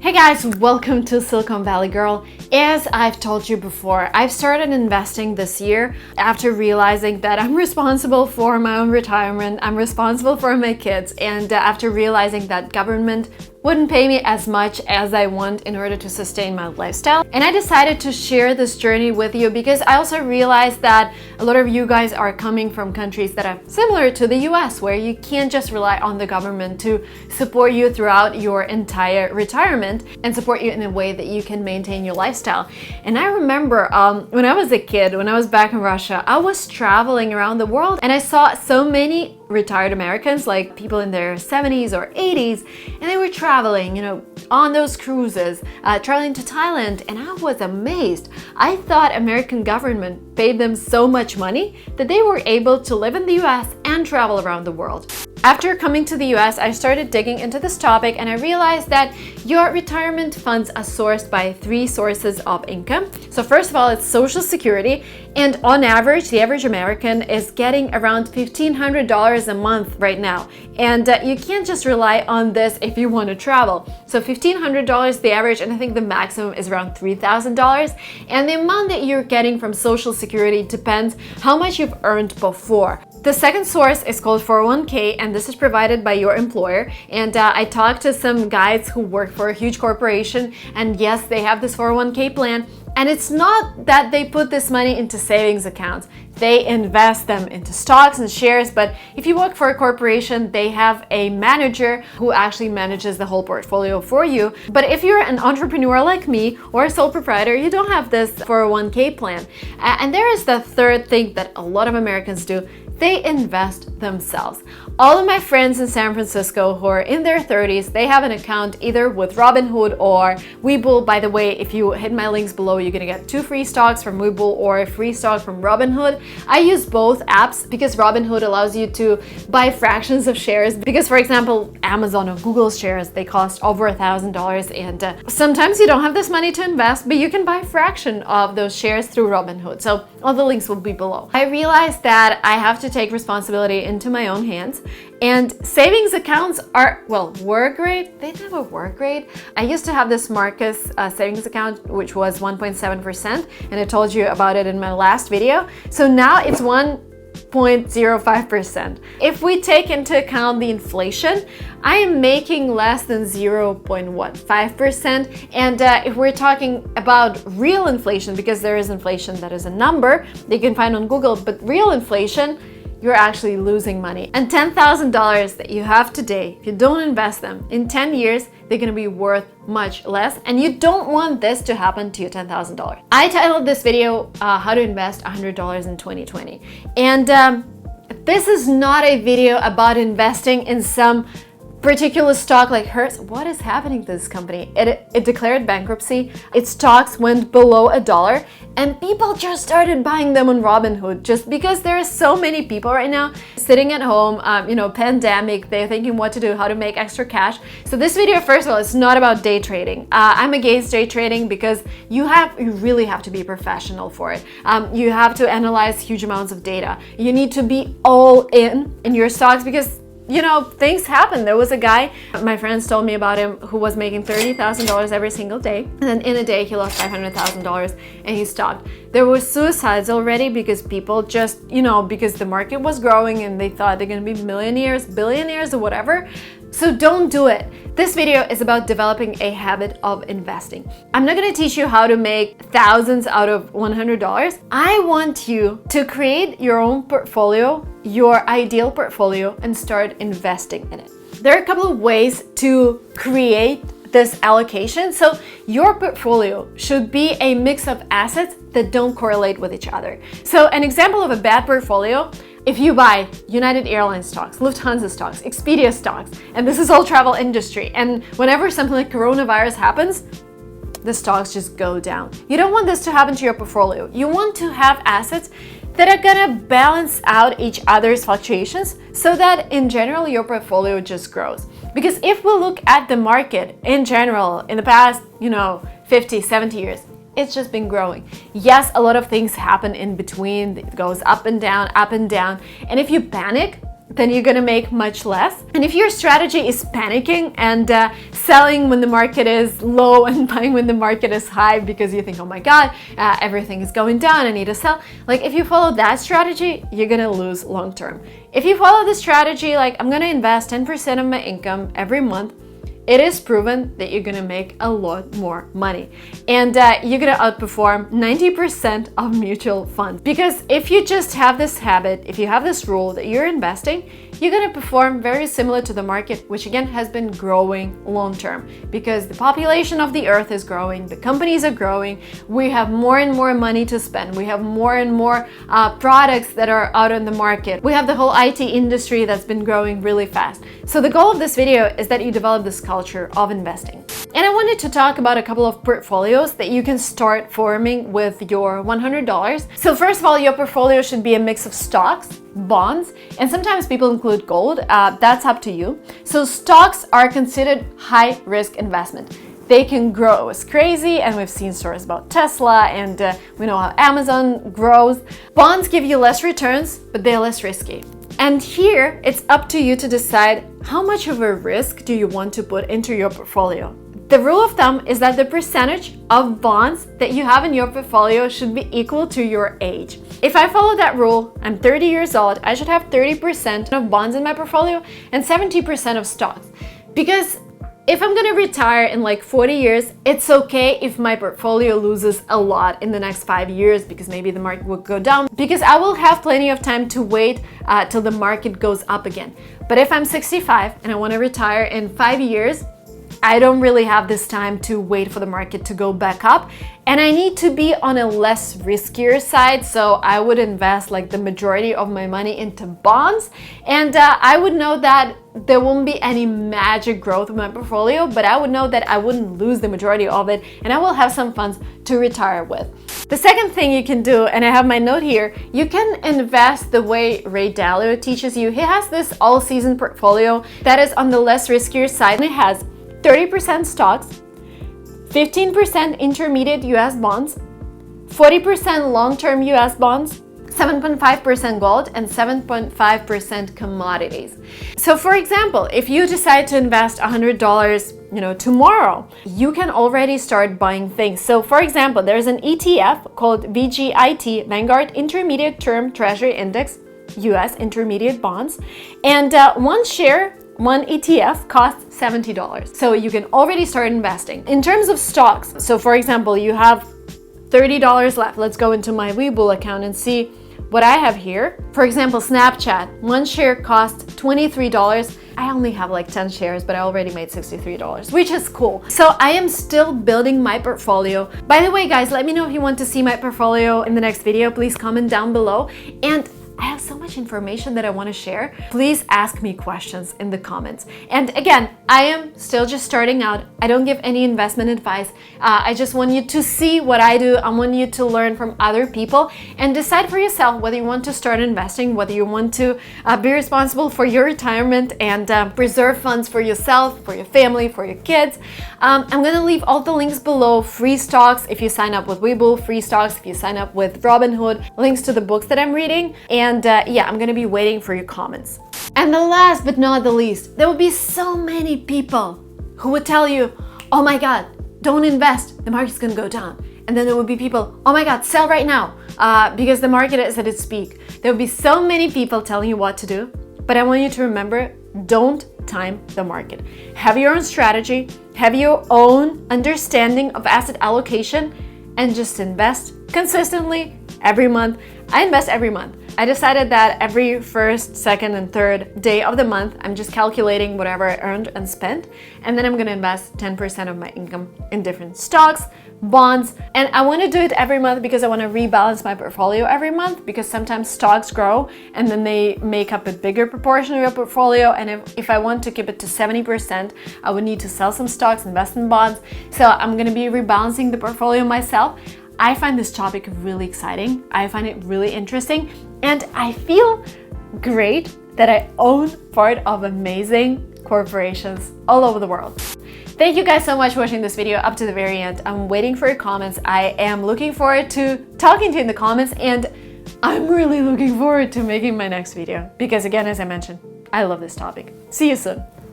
Hey guys, welcome to Silicon Valley Girl. As I've told you before, I've started investing this year after realizing that I'm responsible for my own retirement, I'm responsible for my kids, and after realizing that government wouldn't pay me as much as I want in order to sustain my lifestyle. And I decided to share this journey with you because I also realized that a lot of you guys are coming from countries that are similar to the US, where you can't just rely on the government to support you throughout your entire retirement and support you in a way that you can maintain your lifestyle. And I remember when I was a kid, when I was back in Russia, I was traveling around the world and I saw so many retired Americans, like people in their 70s or 80s, and they were traveling, on those cruises, traveling to Thailand, and I was amazed. I thought American government paid them so much money that they were able to live in the US and travel around the world. After coming to the US, I started digging into this topic and I realized that your retirement funds are sourced by three sources of income. So first of all, it's Social Security, and on average, the average American is getting around $1,500 a month right now. And you can't just rely on this if you want to travel. So $1,500 the average, and I think the maximum is around $3,000. And the amount that you're getting from Social Security depends how much you've earned before. The second source is called 401k, and this is provided by your employer. And I talked to some guys who work for a huge corporation, and yes, they have this 401k plan. And it's not that they put this money into savings accounts. They invest them into stocks and shares, but if you work for a corporation, they have a manager who actually manages the whole portfolio for you. But if you're an entrepreneur like me or a sole proprietor, you don't have this 401k plan. And there is the third thing that a lot of Americans do. They invest themselves. All of my friends in San Francisco who are in their 30s, they have an account either with Robinhood or Webull. By the way, if you hit my links below, you're gonna get 2 free stocks from Webull or a free stock from Robinhood. I use both apps because Robinhood allows you to buy fractions of shares. Because for example, Amazon or Google shares, they cost over $1,000, and sometimes you don't have this money to invest, but you can buy a fraction of those shares through Robinhood. So all the links will be below. I realized that I have to take responsibility into my own hands, and savings accounts were great. They never were great. I used to have this Marcus savings account, which was 1.7%, and I told you about it in my last video. So now it's 1.05%. If we take into account the inflation, I am making less than 0.5%. And if we're talking about real inflation, because there is inflation that is a number that you can find on Google, but real inflation, you're actually losing money. And $10,000 that you have today, if you don't invest them, in 10 years, they're gonna be worth much less. And you don't want this to happen to your $10,000. I titled this video, How to Invest $100 in 2020. And this is not a video about investing in some particular stock like Hertz. What is happening to this company? It declared bankruptcy. Its stocks went below $1, and people just started buying them on Robinhood just because there are so many people right now sitting at home, pandemic, they're thinking what to do, how to make extra cash. So this video, first of all, it's not about day trading. I'm against day trading because you really have to be professional for it. You have to analyze huge amounts of data. You need to be all in your stocks because things happen. There was a guy, my friends told me about him, who was making $30,000 every single day. And then in a day, he lost $500,000 and he stopped. There were suicides already because people just, because the market was growing and they thought they're going to be millionaires, billionaires, or whatever. So don't do it. This video is about developing a habit of investing. I'm not going to teach you how to make thousands out of $100. I want you to create your own portfolio, your ideal portfolio, and start investing in it. There are a couple of ways to create this allocation. So your portfolio should be a mix of assets that don't correlate with each other. So an example of a bad portfolio: if you buy United Airlines stocks, Lufthansa stocks, Expedia stocks, and this is all travel industry, and whenever something like coronavirus happens, the stocks just go down. You don't want this to happen to your portfolio. You want to have assets that are gonna balance out each other's fluctuations so that in general your portfolio just grows. Because if we look at the market in general in the past, 50, 70 years, it's just been growing. Yes, a lot of things happen in between. It goes up and down, up and down. And if you panic, then you're gonna make much less. And if your strategy is panicking and selling when the market is low and buying when the market is high because you think, oh my God, everything is going down, I need to sell. Like if you follow that strategy, you're gonna lose long term. If you follow the strategy, like I'm gonna invest 10% of my income every month, it is proven that you're gonna make a lot more money and you're gonna outperform 90% of mutual funds. Because if you just have this habit, if you have this rule that you're investing, you're gonna perform very similar to the market, which again has been growing long term because the population of the earth is growing, the companies are growing, we have more and more money to spend, we have more and more products that are out on the market, we have the whole IT industry that's been growing really fast. So the goal of this video is that you develop this culture of investing. And I wanted to talk about a couple of portfolios that you can start forming with your $100. So first of all, your portfolio should be a mix of stocks, bonds, and sometimes people include gold. That's up to you. So stocks are considered high risk investment. They can grow as crazy, and we've seen stories about Tesla, and we know how Amazon grows. Bonds give you less returns, but they're less risky. And here, it's up to you to decide how much of a risk do you want to put into your portfolio. The rule of thumb is that the percentage of bonds that you have in your portfolio should be equal to your age. If I follow that rule, I'm 30 years old, I should have 30% of bonds in my portfolio and 70% of stocks. Because if I'm gonna retire in like 40 years, it's okay if my portfolio loses a lot in the next 5 years because maybe the market will go down, because I will have plenty of time to wait till the market goes up again. But if I'm 65 and I wanna retire in 5 years, I don't really have this time to wait for the market to go back up, and I need to be on a less riskier side, so I would invest like the majority of my money into bonds, and I would know that there won't be any magic growth in my portfolio, but I would know that I wouldn't lose the majority of it, and I will have some funds to retire with. The second thing you can do, and I have my note here, you can invest the way Ray Dalio teaches you. He has this all-season portfolio that is on the less riskier side, and it has 30% stocks, 15% intermediate US bonds, 40% long-term US bonds, 7.5% gold, and 7.5% commodities. So for example, if you decide to invest $100, tomorrow, you can already start buying things. So for example, there's an ETF called VGIT, Vanguard Intermediate Term Treasury Index, US Intermediate Bonds, and one ETF costs $70. So you can already start investing. In terms of stocks, so for example, you have $30 left. Let's go into my Webull account and see what I have here. For example, Snapchat, one share costs $23. I only have like 10 shares, but I already made $63, which is cool. So I am still building my portfolio. By the way, guys, let me know if you want to see my portfolio in the next video. Please comment down below. And I have so much information that I want to share. Please ask me questions in the comments. And again, I am still just starting out. I don't give any investment advice. I just want you to see what I do. I want you to learn from other people and decide for yourself whether you want to start investing, whether you want to be responsible for your retirement and preserve funds for yourself, for your family, for your kids. I'm going to leave all the links below. Free stocks if you sign up with Webull, free stocks if you sign up with Robinhood, links to the books that I'm reading. And yeah, I'm gonna be waiting for your comments. And the last but not the least, there will be so many people who would tell you, oh my God, don't invest, the market's gonna go down. And then there will be people, oh my God, sell right now, because the market is at its peak. There will be so many people telling you what to do, but I want you to remember, don't time the market. Have your own strategy, have your own understanding of asset allocation, and just invest consistently every month. I invest every month. I decided that every first, second, and third day of the month, I'm just calculating whatever I earned and spent, and then I'm gonna invest 10% of my income in different stocks, bonds, and I wanna do it every month because I wanna rebalance my portfolio every month, because sometimes stocks grow and then they make up a bigger proportion of your portfolio, and if I want to keep it to 70%, I would need to sell some stocks, invest in bonds, so I'm gonna be rebalancing the portfolio myself. I find this topic really exciting. I find it really interesting. And I feel great that I own part of amazing corporations all over the world. Thank you guys so much for watching this video up to the very end. I'm waiting for your comments. I am looking forward to talking to you in the comments. And I'm really looking forward to making my next video because again, as I mentioned, I love this topic. See you soon.